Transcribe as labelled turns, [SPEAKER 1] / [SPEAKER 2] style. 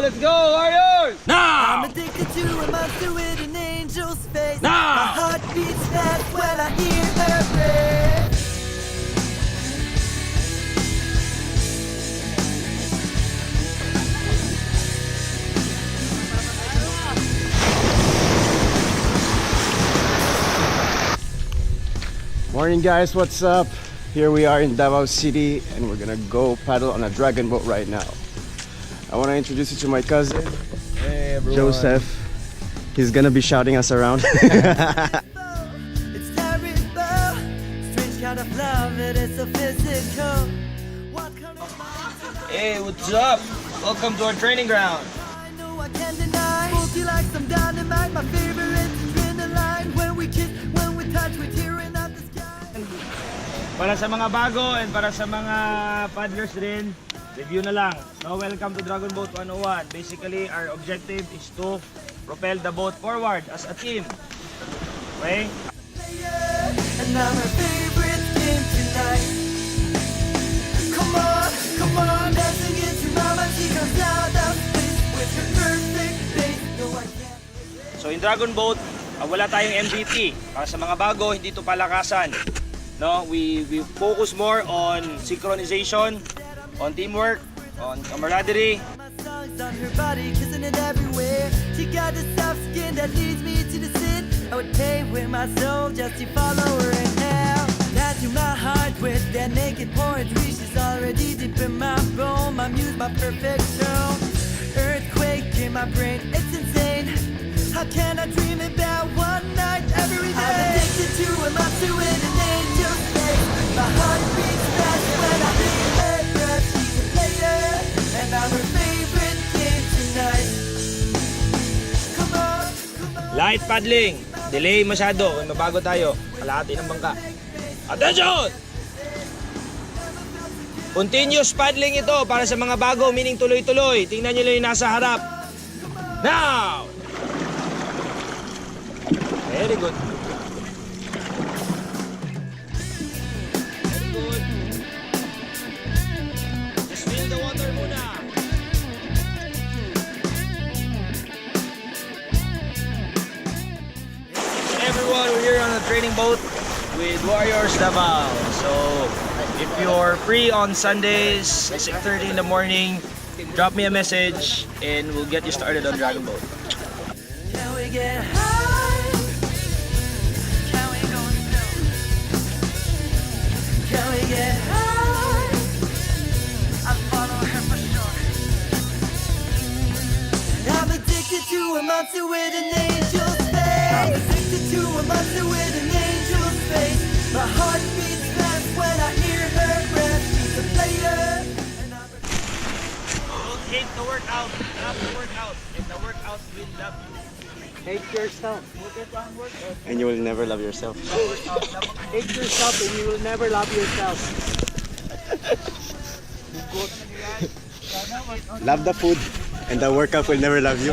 [SPEAKER 1] let's go, Warriors!
[SPEAKER 2] Now!
[SPEAKER 3] I'm addicted to a monster with an angel's face.
[SPEAKER 2] Now!
[SPEAKER 3] My heart beats fast when I hear her breath.
[SPEAKER 4] Morning guys, what's up? Here we are in Davao City and we're gonna go paddle on a dragon boat right now. I want to introduce you to my cousin,
[SPEAKER 1] Hey everyone.
[SPEAKER 4] Joseph. He's gonna be shouting us around.
[SPEAKER 3] It's terrible, strange kind of love, it is so physical. What kind of mind
[SPEAKER 1] Hey, what's up? Welcome to our training ground.
[SPEAKER 3] I know I can't deny. Smoky like some dynamite, my favorite adrenaline. When we kiss, when we touch, we're tearing up the sky.
[SPEAKER 2] Para sa mga bago and para sa mga paddlers din, review na lang. So welcome to Dragon Boat 101. Basically, our objective is to propel the boat forward as a team. Okay?
[SPEAKER 3] And now my favorite game tonight. Come on, dancing into mama. She comes out of space with her perfect face. No, I can't.
[SPEAKER 2] So in Dragon Boat, wala tayong MVP. Para sa mga bago, hindi ito palakasan. No, we focus more on synchronization, on teamwork, on camaraderie.
[SPEAKER 3] My songs on her body, kissing it everywhere. She got the soft skin that leads me to the sin. I would pay with my soul just to follow her in hell. Tattoo my heart with that naked poetry. She's already deep in my bone. My muse, my perfect tone. Earthquake in my brain, it's insane. How can I dream about one night every day? I'm addicted to a monster with an angel's face. My heart beats fast when I hear her breath. She's a player, and I'm her favorite game tonight. Come on, come on.
[SPEAKER 2] Light paddling, delay masyado, kung mabago tayo, kalahati ng bangka. Attention! Continuous paddling ito para sa mga bago, meaning tuloy-tuloy. Tingnan nyo lang yung nasa harap. Now! Very good. Very good. Just feel the water muna.
[SPEAKER 1] Everyone, we're here on a training boat with Warriors Davao. So, if you're free on Sundays, 6:30 in the morning, drop me a message and we'll get you started on Dragon Boat.
[SPEAKER 3] Can we get high? Can we go slow? Can we get high? I'll follow her for sure. I'm addicted to a monster with an angel's face. I'm addicted to a monster with an angel's face. My heart beats fast when I hear her breath. She's a player. And I'm
[SPEAKER 2] Don't hate the workout, love the workout, and the workout will love you.
[SPEAKER 5] Hate yourself.
[SPEAKER 4] And you will never love yourself.
[SPEAKER 5] Hate yourself and you will never love yourself.
[SPEAKER 4] Love the food and the workout will never love you.